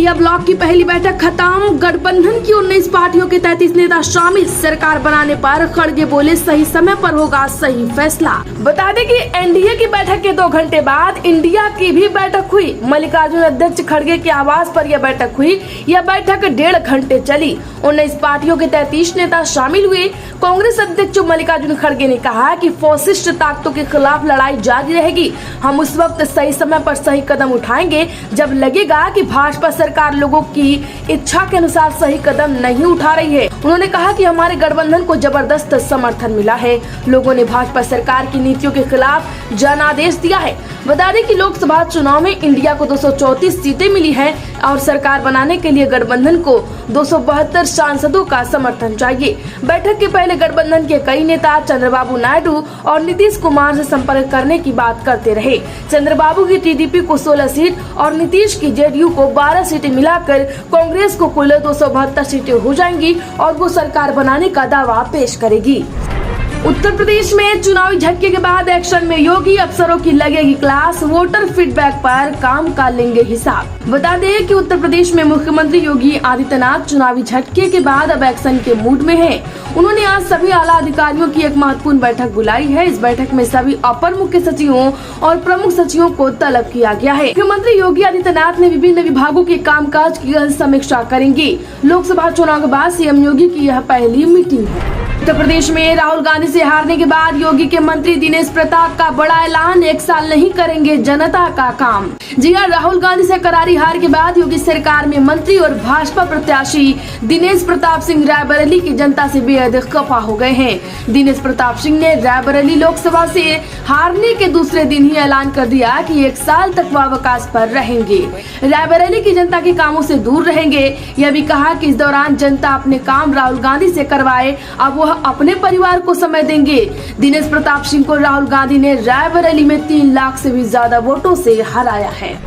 India block की पहली बैठक खत्म। गठबंधन की 19 पार्टियों के 33 नेता शामिल। सरकार बनाने पर खड़गे बोले सही समय पर होगा सही फैसला। बता दें कि एनडीए की बैठक के 2 घंटे बाद इंडिया की भी बैठक हुई। मल्लिकार्जुन अध्यक्ष खड़गे के आवास पर यह बैठक हुई। यह बैठक 1.5 घंटे चली। 19 पार्टियों के 33 नेता शामिल हुए। कांग्रेस अध्यक्ष मल्लिकार्जुन खड़गे ने कहा कि फैसिस्ट ताकतों के खिलाफ लड़ाई जारी रहेगी। हम उस वक्त सही समय पर सही कदम उठाएंगे जब लगेगा कि भाजपा सरकार लोगों की इच्छा के अनुसार सही कदम नहीं उठा रही है। उन्होंने कहा कि हमारे गठबंधन को जबरदस्त समर्थन मिला है। लोगों ने भाजपा सरकार की नीतियों के खिलाफ जनादेश दिया है। बता दें कि लोकसभा चुनाव में इंडिया को 234 सीटें मिली हैं और सरकार बनाने के लिए गठबंधन को 272 सांसदों का समर्थन चाहिए। बैठक के पहले गठबंधन के कई नेता चंद्रबाबू नायडू और नीतीश कुमार से संपर्क करने की बात करते रहे। चंद्रबाबू की टीडीपी को 16 सीट और नीतीश की जेडीयू को 12 सीटें मिलाकर कांग्रेस को कुल 272 सीटें हो जाएंगी और वो सरकार बनाने का दावा पेश करेगी। उत्तर प्रदेश में चुनावी झटके के बाद एक्शन में योगी। अफसरों की लगेगी क्लास। वोटर फीडबैक पर काम का लेंगे हिसाब। बता दें कि उत्तर प्रदेश में मुख्यमंत्री योगी आदित्यनाथ चुनावी झटके के बाद अब एक्शन के मूड में हैं। उन्होंने आज सभी आला अधिकारियों की एक महत्वपूर्ण बैठक बुलाई है। इस बैठक में सभी अपर मुख्य सचिवों और प्रमुख सचिवों को तलब किया गया है। मुख्यमंत्री योगी आदित्यनाथ ने विभिन्न विभागों के कामकाज की समीक्षा करेंगे। लोकसभा चुनाव के बाद सीएम योगी की यह पहली मीटिंग है। उत्तर प्रदेश में राहुल गांधी से हारने के बाद योगी के मंत्री दिनेश प्रताप का बड़ा ऐलान। 1 साल नहीं करेंगे जनता का काम। जी हां, राहुल गांधी से करारी हार के बाद योगी सरकार में मंत्री और भाजपा प्रत्याशी दिनेश प्रताप सिंह रायबरेली की जनता से बेहद खफा हो गए हैं। दिनेश प्रताप सिंह ने रायबरेली लोकसभा से हारने के दूसरे दिन ही ऐलान कर दिया कि 1 साल तक वह अवकाश पर रहेंगे। रायबरेली की जनता के कामों से दूर रहेंगे। यह भी कहा कि इस दौरान जनता अपने काम राहुल गांधी से करवाए। अब वह अपने परिवार को समय देंगे। दिनेश प्रताप सिंह को राहुल गांधी ने रायबरेली में 3 लाख से भी ज्यादा वोटों से हराया है।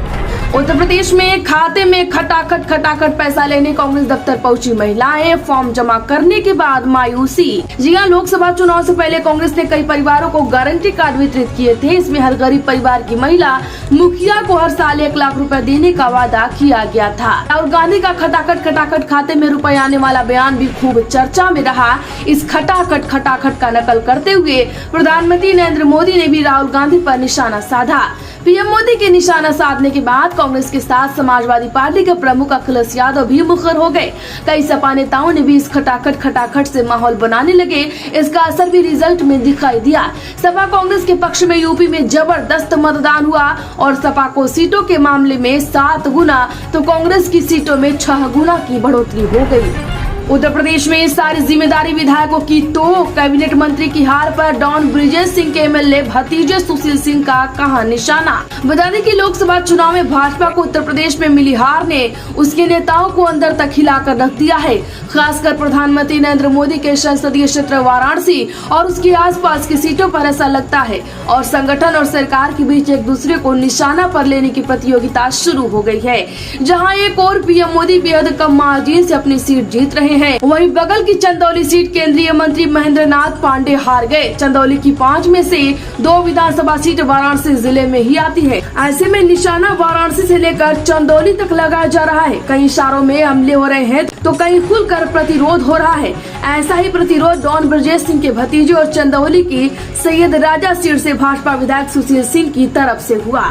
उत्तर प्रदेश में खाते में खटाखट पैसा लेने कांग्रेस दफ्तर पहुंची महिलाएं। फॉर्म जमा करने के बाद मायूसी। जी हां, लोकसभा चुनाव से पहले कांग्रेस ने कई परिवारों को गारंटी कार्ड वितरित किए थे। इसमें हर गरीब परिवार की महिला मुखिया को हर साल 1 लाख रुपए देने का वादा किया गया था। राहुल गांधी का खटाखट खाते में रुपए आने वाला बयान भी खूब चर्चा में रहा। इस खटाखट का नकल करते हुए प्रधानमंत्री नरेंद्र मोदी ने भी राहुल गांधी पर निशाना साधा। पीएम मोदी के निशाना साधने के बाद कांग्रेस के साथ समाजवादी पार्टी के प्रमुख अखिलेश यादव भी मुखर हो गए। कई सपा नेताओं ने भी इस खटाखट से माहौल बनाने लगे। इसका असर भी रिजल्ट में दिखाई दिया। सपा कांग्रेस के पक्ष में यूपी में जबरदस्त मतदान हुआ और सपा को सीटों के मामले में 7 गुना तो कांग्रेस की सीटों में 6 गुना की बढ़ोतरी हो गयी। उत्तर प्रदेश में सारी जिम्मेदारी विधायकों की तो कैबिनेट मंत्री की हार पर डॉन ब्रिजेश सिंह के एमएलए भतीजे सुशील सिंह का कहां निशाना। बता दें कि लोकसभा चुनाव में भाजपा को उत्तर प्रदेश में मिली हार ने उसके नेताओं को अंदर तक हिलाकर रख दिया है। खासकर प्रधानमंत्री नरेंद्र मोदी के संसदीय क्षेत्र वाराणसी और उसके आसपास की सीटों पर ऐसा लगता है और संगठन और सरकार के बीच एक दूसरे को निशाना पर लेने की प्रतियोगिता शुरू हो गई है। जहाँ एक और पीएम मोदी बेहद कम मार्जिन से अपनी सीट जीत रहे हैं, वहीं बगल की चंदौली सीट केंद्रीय मंत्री महेंद्र नाथ पांडे हार गए। चंदौली की 5 में से 2 विधानसभा सीट वाराणसी जिले में ही आती है। ऐसे में निशाना वाराणसी से लेकर चंदौली तक लगाया जा रहा है। कई इशारों में हमले हो रहे हैं तो कहीं खुलकर प्रतिरोध हो रहा है। ऐसा ही प्रतिरोध डॉन ब्रजेश सिंह के भतीजे और चंदौली की सैयद राजा सीट से भाजपा विधायक सुशील सिंह की तरफ से हुआ।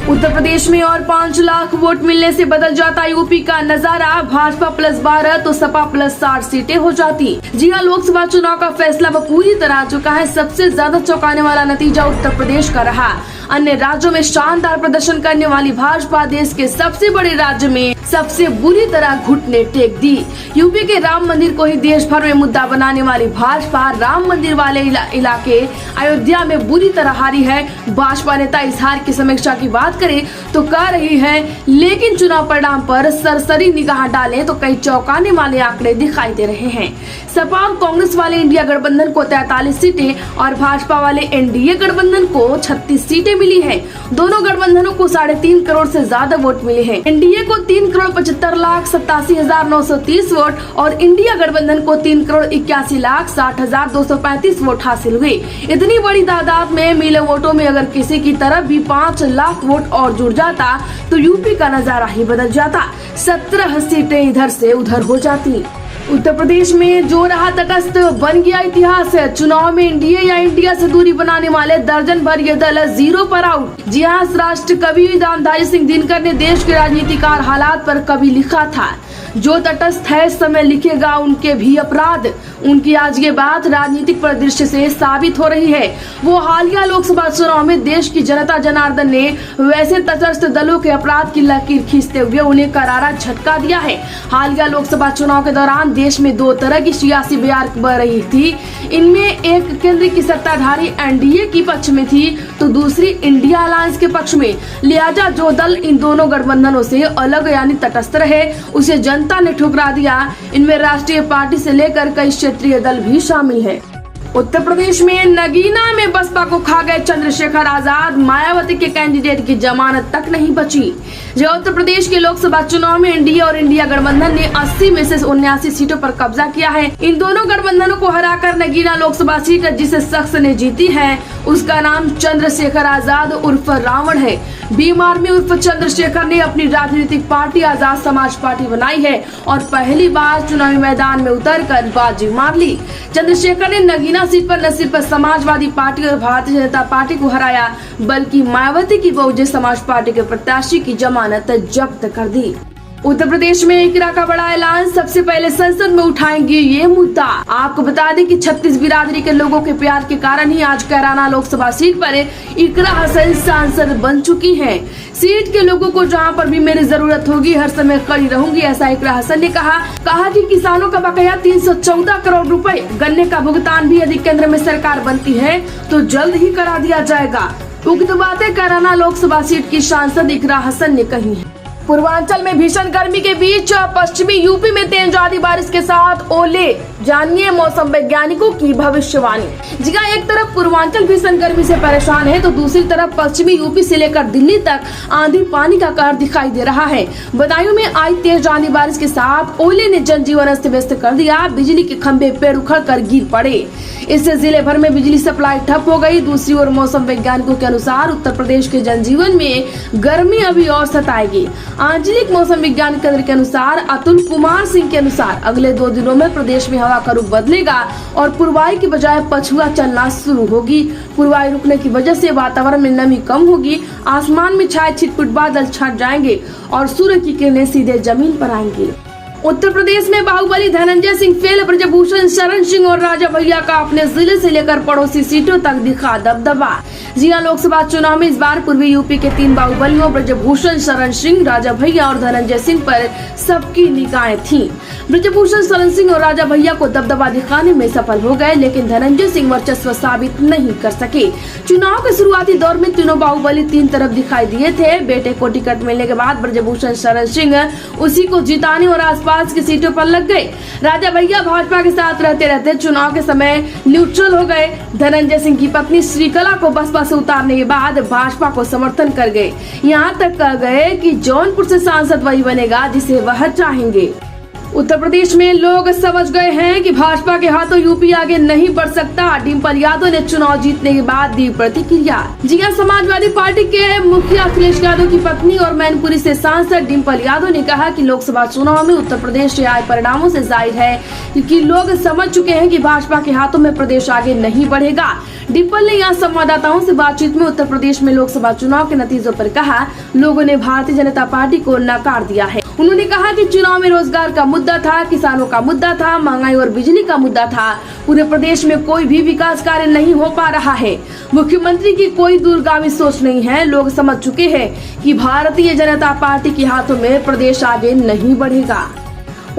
उत्तर प्रदेश में और 5 लाख वोट मिलने से बदल जाता यूपी का नजारा। भाजपा +12 तो सपा +60 सीटें हो जाती। जी हां, लोकसभा चुनाव का फैसला अब पूरी तरह आ चुका है। सबसे ज्यादा चौंकाने वाला नतीजा उत्तर प्रदेश का रहा। अन्य राज्यों में शानदार प्रदर्शन करने वाली भाजपा देश के सबसे बड़े राज्य में सबसे बुरी तरह घुटने टेक दी। यूपी के राम मंदिर को ही देश भर में मुद्दा बनाने वाली भाजपा राम मंदिर वाले इलाके अयोध्या में बुरी तरह हारी है। भाजपा नेता इस हार की समीक्षा की बात करें तो कह रही है, लेकिन चुनाव परिणाम पर सरसरी निगाह डालें तो कई चौंकाने वाले आंकड़े दिखाई दे रहे हैं। सपा और कांग्रेस वाले इंडिया गठबंधन को 43 सीटें और भाजपा वाले एनडीए गठबंधन को 36 सीटें मिली है। दोनों गठबंधनों को 3.5 करोड़ से ज्यादा वोट मिले हैं। एनडीए को 3 करोड़ 75 4,87,930 वोट और इंडिया गठबंधन को 3,81,60,235 वोट हासिल हुए। इतनी बड़ी तादाद में मिले वोटों में अगर किसी की तरफ भी 5 लाख वोट और जुड़ जाता तो यूपी का नजारा ही बदल जाता। 17 सीटें इधर से उधर हो जाती। उत्तर प्रदेश में जो रहा तटस्थ बन गया इतिहास। चुनाव में एनडीए या इंडिया से दूरी बनाने वाले दर्जन भर ये दल 0 पर आउट। जी हाँ, राष्ट्र कवि दामोदर सिंह दिनकर ने देश के राजनीतिकार हालात पर कभी लिखा था, जो तटस्थ है समय लिखेगा उनके भी अपराध। उनकी आज ये बात राजनीतिक परिदृश्य से साबित हो रही है। वो हालिया लोकसभा चुनाव में देश की जनता जनार्दन ने वैसे तटस्थ दलों के अपराध की लकीर खींचते हुए उन्हें करारा झटका दिया है। हालिया लोकसभा चुनाव के दौरान देश में 2 तरह की सियासी बयार बह रही थी। इनमें एक केंद्र की सत्ताधारी एनडीए की पक्ष में थी तो दूसरी इंडिया अलायंस के पक्ष में। लिहाजा जो दल इन दोनों गठबंधनों से अलग यानी तटस्थ रहे उसे जनता ने ठुकरा दिया। इनमें राष्ट्रीय पार्टी से लेकर कई क्षेत्रीय दल भी शामिल है। उत्तर प्रदेश में नगीना में बसपा को खा गए चंद्रशेखर आजाद। मायावती के कैंडिडेट की जमानत तक नहीं बची। जो उत्तर प्रदेश के लोकसभा चुनाव में एनडीए और इंडिया गठबंधन ने 80 में से 79 सीटों पर कब्जा किया है। इन दोनों गठबंधनों को हराकर नगीना लोकसभा सीट जिसे शख्स ने जीती है उसका नाम चंद्रशेखर आजाद उर्फ रावण है। भीम आर्मी उर्फ चंद्रशेखर ने अपनी राजनीतिक पार्टी आजाद समाज पार्टी बनाई है और पहली बार चुनावी मैदान में उतरकर बाजी मार ली। चंद्रशेखर ने नगीना सीट पर न सिर्फ समाजवादी पार्टी और भारतीय जनता पार्टी को हराया बल्कि मायावती की बहुजन समाज पार्टी के प्रत्याशी की जमानत जब्त कर दी। उत्तर प्रदेश में इकरा का बड़ा ऐलान। सबसे पहले संसद में उठाएंगे ये मुद्दा। आपको बता दें कि 36 बिरादरी के लोगों के प्यार के कारण ही आज कैराना लोकसभा सीट पर इकरा हसन सांसद बन चुकी हैं। सीट के लोगों को जहां पर भी मेरी जरूरत होगी हर समय खड़ी रहूंगी, ऐसा इकरा हसन ने कहा कि किसानों का बकाया 314 करोड़ रुपए, गन्ने का भुगतान भी यदि केंद्र में सरकार बनती है तो जल्द ही करा दिया जाएगा। उक्त बातें कैराना लोकसभा सीट की सांसद इकरा हसन ने कही है। पूर्वांचल में भीषण गर्मी के बीच पश्चिमी यूपी में तेज आंधी बारिश के साथ ओले। जानिए मौसम वैज्ञानिकों की भविष्यवाणी। जी हाँ, एक तरफ पूर्वांचल भीषण गर्मी से परेशान है तो दूसरी तरफ पश्चिमी यूपी से लेकर दिल्ली तक आंधी पानी का कहर दिखाई दे रहा है। बदायूं में आई तेज आंधी बारिश के साथ ओले ने जनजीवन अस्त व्यस्त कर दिया। बिजली के खंभे पेड़ उखड़ कर गिर पड़े। इससे जिले भर में बिजली सप्लाई ठप हो गई। दूसरी ओर मौसम वैज्ञानिकों के अनुसार उत्तर प्रदेश के जनजीवन में गर्मी अभी और सताएगी। आंचलिक मौसम विज्ञान केंद्र के अनुसार अतुल कुमार सिंह के अनुसार अगले 2 दिनों में प्रदेश में हवा का रुख बदलेगा और पूर्वाई की बजाय पछुआ चलना शुरू होगी। पूर्वाई रुकने की वजह से वातावरण में नमी कम होगी। आसमान में छाए छिटपुट बादल छट जाएंगे और सूर्य की किरणें सीधे जमीन पर आएंगी। उत्तर प्रदेश में बाहुबली धनंजय सिंह फेल। ब्रजभूषण शरण सिंह और राजा भैया का अपने जिले से लेकर पड़ोसी सीटों तक दिखा दबदबा। जी हां, लोकसभा चुनाव में इस बार पूर्वी यूपी के 3 बाहुबलियों ब्रजभूषण शरण सिंह, राजा भैया और धनंजय सिंह पर सबकी निगाहें थीं। ब्रजभूषण शरण सिंह और राजा भैया को दबदबा दिखाने में सफल हो गए लेकिन धनंजय सिंह वर्चस्व साबित नहीं कर सके। चुनाव के शुरुआती दौर में तीनों बाहुबली 3 तरफ दिखाई दिए थे। बेटे को टिकट मिलने के बाद ब्रजभूषण शरण सिंह उसी को जिताने और पास की सीटों पर लग गए। राजा भैया भाजपा के साथ रहते रहते चुनाव के समय न्यूट्रल हो गए। धनंजय सिंह की पत्नी श्रीकला को बसपा से उतारने के बाद भाजपा को समर्थन कर गए। यहाँ तक कह गए कि जौनपुर से सांसद वही बनेगा जिसे वह चाहेंगे। उत्तर प्रदेश में लोग समझ गए हैं कि भाजपा के हाथों यूपी आगे नहीं बढ़ सकता। डिम्पल यादव ने चुनाव जीतने के बाद दी प्रतिक्रिया। जी हां, समाजवादी पार्टी के मुखिया अखिलेश यादव की पत्नी और मैनपुरी से सांसद डिम्पल यादव ने कहा कि लोकसभा चुनाव में उत्तर प्रदेश से आए परिणामों से जाहिर है कि लोग समझ चुके हैं कि भाजपा के हाथों में प्रदेश आगे नहीं बढ़ेगा। डिम्पल ने यहाँ संवाददाताओं से बातचीत में उत्तर प्रदेश में लोकसभा चुनाव के नतीजों पर कहा, लोगों ने भारतीय जनता पार्टी को नकार दिया है। उन्होंने कहा कि चुनाव में रोजगार का मुद्दा था, किसानों का मुद्दा था, महंगाई और बिजली का मुद्दा था। पूरे प्रदेश में कोई भी विकास कार्य नहीं हो पा रहा है। मुख्यमंत्री की कोई दूरगामी सोच नहीं है। लोग समझ चुके हैं कि भारतीय जनता पार्टी के हाथों में प्रदेश आगे नहीं बढ़ेगा।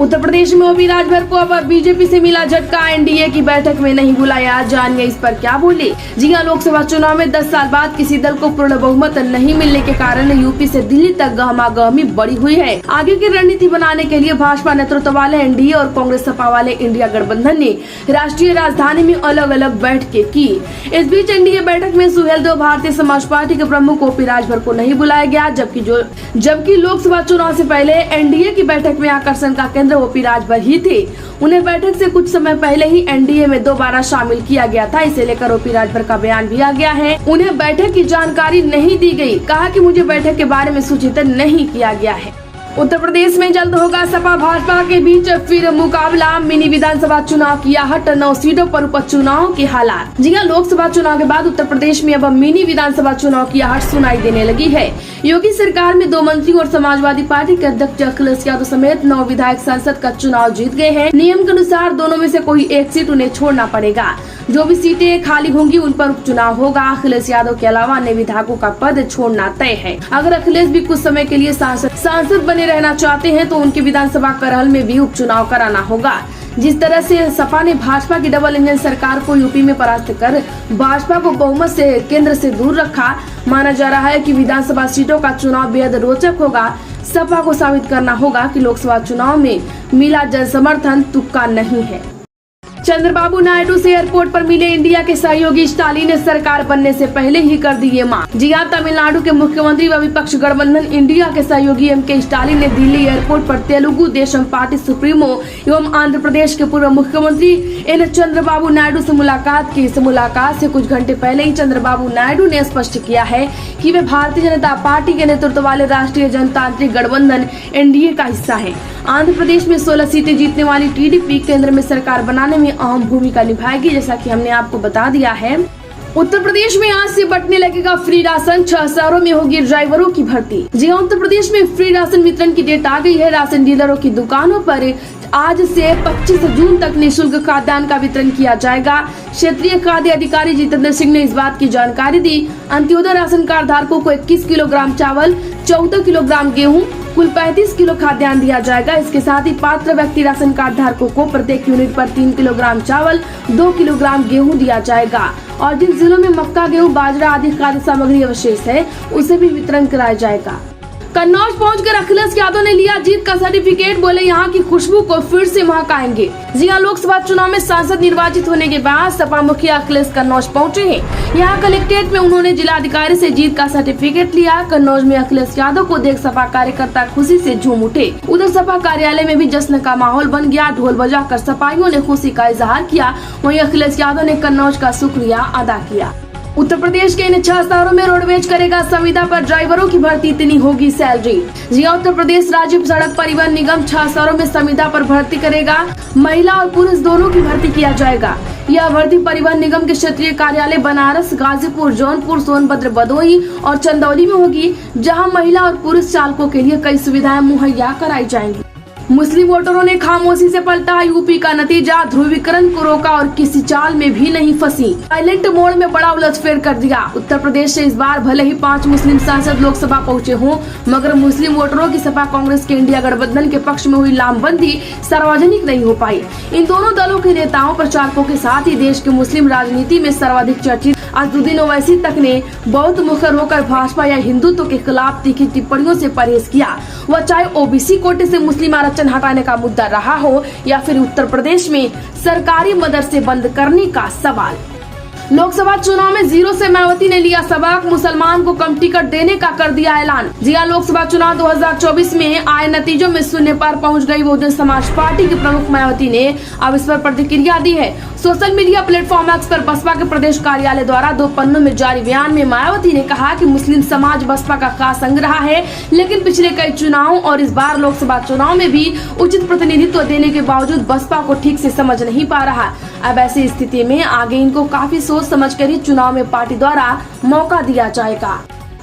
उत्तर प्रदेश में ओपी राजभर को अब बीजेपी से मिला झटका, एनडीए की बैठक में नहीं बुलाया, जानिए इस पर क्या बोले। जी हां, लोकसभा चुनाव में 10 साल बाद किसी दल को पूर्ण बहुमत नहीं मिलने के कारण यूपी से दिल्ली तक गहमागहमी बढ़ी हुई है। आगे की रणनीति बनाने के लिए भाजपा नेतृत्व वाले एनडीए और कांग्रेस सपा वाले इंडिया गठबंधन ने राष्ट्रीय राजधानी में अलग अलग बैठकें की। इस बीच एनडीए बैठक में सुहेलदेव भारतीय समाज पार्टी के प्रमुख ओपी राजभर को नहीं बुलाया गया, जबकि लोकसभा चुनाव से पहले एनडीए की बैठक में आकर्षण का केंद्र ओपी राजभर ही थे। उन्हें बैठक से कुछ समय पहले ही एनडीए में दोबारा शामिल किया गया था। इसे लेकर ओपी राजभर का बयान भी आ गया है। उन्हें बैठक की जानकारी नहीं दी गई, कहा कि मुझे बैठक के बारे में सूचित नहीं किया गया है। उत्तर प्रदेश में जल्द होगा सपा भाजपा के बीच फिर मुकाबला, मिनी विधानसभा चुनाव की आहट, 9 सीटों पर उपचुनाव के हालात। जी हां, लोकसभा चुनाव के बाद उत्तर प्रदेश में अब मिनी विधानसभा चुनाव की आहट सुनाई देने लगी है। योगी सरकार में 2 मंत्री और समाजवादी पार्टी के अध्यक्ष अखिलेश यादव समेत 9 विधायक संसद का चुनाव जीत गए हैं। नियम के अनुसार दोनों में से कोई एक सीट उन्हें छोड़ना पड़ेगा। जो भी सीटें खाली होंगी उन पर उपचुनाव होगा। अखिलेश यादव के अलावा अन्य विधायकों का पद छोड़ना तय है। अगर अखिलेश भी कुछ समय के लिए सांसद बने रहना चाहते हैं तो उनके विधानसभा करहल में भी उपचुनाव कराना होगा। जिस तरह से सपा ने भाजपा की डबल इंजन सरकार को यूपी में परास्त कर भाजपा को बहुमत से केंद्र से दूर रखा, माना जा रहा है कि विधानसभा सीटों का चुनाव बेहद रोचक होगा। सपा को साबित करना होगा कि लोकसभा चुनाव में मिला जन समर्थन तुक्का नहीं है। चंद्रबाबू नायडू से एयरपोर्ट पर मिले इंडिया के सहयोगी स्टालिन ने सरकार बनने से पहले ही कर दी ये मांग। जी हां, तमिलनाडु के मुख्यमंत्री व विपक्ष गठबंधन इंडिया के सहयोगी एम.के. स्टालिन ने दिल्ली एयरपोर्ट पर तेलुगु देशम पार्टी सुप्रीमो एवं आंध्र प्रदेश के पूर्व मुख्यमंत्री एन चंद्रबाबू नायडू से मुलाकात की। इस मुलाकात से कुछ घंटे पहले ही चंद्रबाबू नायडू ने स्पष्ट किया है कि वे भारतीय जनता पार्टी के नेतृत्व वाले राष्ट्रीय जनतांत्रिक गठबंधन एनडीए का हिस्सा है। आंध्र प्रदेश में 16 सीटें जीतने वाली टीडीपी केंद्र में सरकार बनाने में अहम भूमिका निभाएगी। जैसा कि हमने आपको बता दिया है, उत्तर प्रदेश में आज से बंटने लगेगा फ्री राशन, 6 शहरों में होगी ड्राइवरों की भर्ती। जी हां, उत्तर प्रदेश में फ्री राशन वितरण की डेट आ गई है। राशन डीलरों की दुकानों पर आज से 25 जून तक निःशुल्क खाद्यान्न का वितरण किया जाएगा। क्षेत्रीय खाद्य अधिकारी जितेंद्र सिंह ने इस बात की जानकारी दी। अंत्योदय राशन कार्ड धारकों को 21 किलोग्राम चावल, 14 किलोग्राम गेहूं, कुल 35 किलो खाद्यान्न दिया जाएगा। इसके साथ ही पात्र व्यक्ति राशन कार्ड धारकों को प्रत्येक यूनिट पर 3 किलोग्राम चावल, 2 किलोग्राम गेहूं दिया जाएगा। और जिन जिलों में मक्का, गेहूं, बाजरा आदि खाद्य सामग्री अवशेष है उसे भी वितरण कराया जाएगा। कन्नौज पहुंचकर अखिलेश यादव ने लिया जीत का सर्टिफिकेट, बोले यहाँ की खुशबू को फिर से महकाएंगे। जी हां, लोकसभा चुनाव में सांसद निर्वाचित होने के बाद सपा मुखिया अखिलेश कन्नौज पहुंचे हैं। यहाँ कलेक्ट्रेट में उन्होंने जिलाधिकारी से जीत का सर्टिफिकेट लिया। कन्नौज में अखिलेश यादव को देख सपा कार्यकर्ता खुशी से झूम उठे। उधर सपा कार्यालय में भी जश्न का माहौल बन गया। ढोल बजाकर सपाइयों ने खुशी का इजहार किया। वहीं अखिलेश यादव ने कन्नौज का शुक्रिया अदा किया। उत्तर प्रदेश के इन 6 शहरों में रोडवेज करेगा संविदा पर ड्राइवरों की भर्ती, इतनी होगी सैलरी। जी हां, उत्तर प्रदेश राज्य सड़क परिवहन निगम 6 शहरों में संविदा पर भर्ती करेगा। महिला और पुरुष दोनों की भर्ती किया जाएगा। यह भर्ती परिवहन निगम के क्षेत्रीय कार्यालय बनारस, गाजीपुर, जौनपुर, सोनभद्र, भदोही और चंदौली में होगी, जहां महिला और पुरुष चालकों के लिए कई सुविधाएं मुहैया कराई जाएंगी। मुस्लिम वोटरों ने खामोशी से पलटा यूपी का नतीजा, ध्रुवीकरण को रोका और किसी चाल में भी नहीं फंसी। साइलेंट मोड में बड़ा उलटफेर कर दिया। उत्तर प्रदेश से इस बार भले ही 5 मुस्लिम सांसद लोकसभा पहुंचे हों, मगर मुस्लिम वोटरों की सपा कांग्रेस के इंडिया गठबंधन के पक्ष में हुई लामबंदी सार्वजनिक नहीं हो पाई। इन दोनों दलों के नेताओं, प्रचारकों के साथ ही देश के मुस्लिम राजनीति में सर्वाधिक चर्चित असदुद्दीन ओवैसी तक ने बहुत मुखर होकर भाजपा या हिंदुत्व के खिलाफ तीखी टिप्पणियों से परहेज किया। वह चाहे ओबीसी कोटे से मुस्लिम आरक्षण हटाने का मुद्दा रहा हो या फिर उत्तर प्रदेश में सरकारी मदरसे बंद करने का सवाल। लोकसभा चुनाव में 0 से मायावती ने लिया सबक, मुसलमान को कम टिकट देने का कर दिया ऐलान। जी हां, लोकसभा चुनाव 2024 में आए नतीजों में शून्य पर पहुंच गई बहुजन समाज पार्टी की प्रमुख मायावती ने अब इस पर प्रतिक्रिया दी है। सोशल मीडिया प्लेटफॉर्म एक्स पर बसपा के प्रदेश कार्यालय द्वारा 2 पन्नों में जारी बयान में मायावती ने कहा कि मुस्लिम समाज बसपा का खास अंग रहा है, लेकिन पिछले कई चुनावों और इस बार लोकसभा चुनाव में भी उचित प्रतिनिधित्व देने के बावजूद बसपा को ठीक से समझ नहीं पा रहा। अब ऐसी स्थिति में आगे इनको काफी सोच समझ कर ही चुनाव में पार्टी द्वारा मौका दिया जाएगा।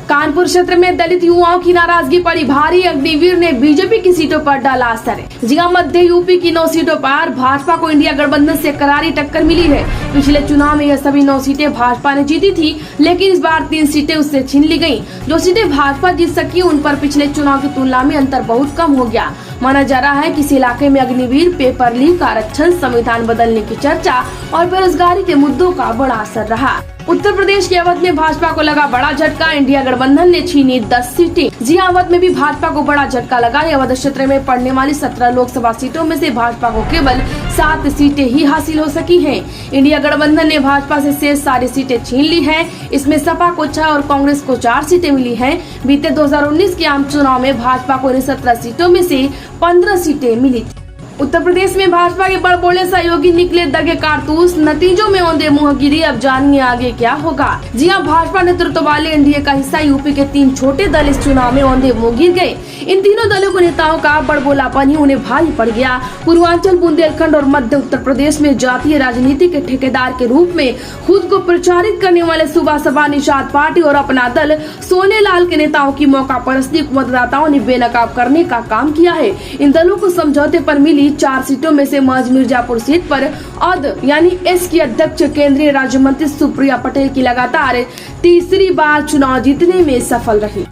कानपुर क्षेत्र में दलित युवाओं की नाराजगी पड़ी भारी, अग्निवीर ने बीजेपी की सीटों पर डाला असर। जी हां, मध्य यूपी की 9 सीटों पर भाजपा को इंडिया गठबंधन से करारी टक्कर मिली है। पिछले चुनाव में यह सभी 9 सीटें भाजपा ने जीती थी, लेकिन इस बार 3 सीटें उससे छीन ली गयी। जो सीटें भाजपा जीत सकी उन पर पिछले चुनाव की तुलना में अंतर बहुत कम हो गया। माना जा रहा है कि इस इलाके में अग्निवीर, पेपर लीक, आरक्षण, संविधान बदलने की चर्चा और बेरोजगारी के मुद्दों का बड़ा असर रहा। उत्तर प्रदेश के अवध में भाजपा को लगा बड़ा झटका, इंडिया गठबंधन ने छीनी 10 सीटें। जी हां, अवध में भी भाजपा को बड़ा झटका लगा। अवध क्षेत्र में पड़ने वाली 17 लोकसभा सीटों में से भाजपा को केवल 7 सीटें ही हासिल हो सकी हैं। इंडिया गठबंधन ने भाजपा से शेष सारी सीटें छीन ली हैं। इसमें सपा को 6 और कांग्रेस को 4 सीटें मिली हैं। बीते 2019 के आम चुनाव में भाजपा को इन 17 सीटों में से 15 सीटें मिली थी। उत्तर प्रदेश में भाजपा के बड़बोले सहयोगी निकले दगे कारतूस, नतीजों में औंधे मुंहगिरी। अब जानिए आगे क्या होगा। जी हां, भाजपा नेतृत्व वाले एनडीए का हिस्सा यूपी के 3 छोटे दल इस चुनाव में औंधे मुंह गिर गए। इन तीनों दलों के नेताओं का बड़बोलापन ही उन्हें भारी पड़ गया। पूर्वांचल, बुंदेलखंड और मध्य उत्तर प्रदेश में जातीय राजनीति के ठेकेदार के रूप में खुद को प्रचारित करने वाले सुबह सभा, निषाद पार्टी और अपना दल सोनेलाल के नेताओं की मौका परस्ती को मतदाताओं ने बेनकाब करने का काम किया है। इन दलों को समझौते पर मिली 4 सीटों में से महज मिर्जापुर सीट पर औद यानी एस की अध्यक्ष केंद्रीय राज्य मंत्री सुप्रिया पटेल की लगातार तीसरी बार चुनाव जीतने में सफल रही।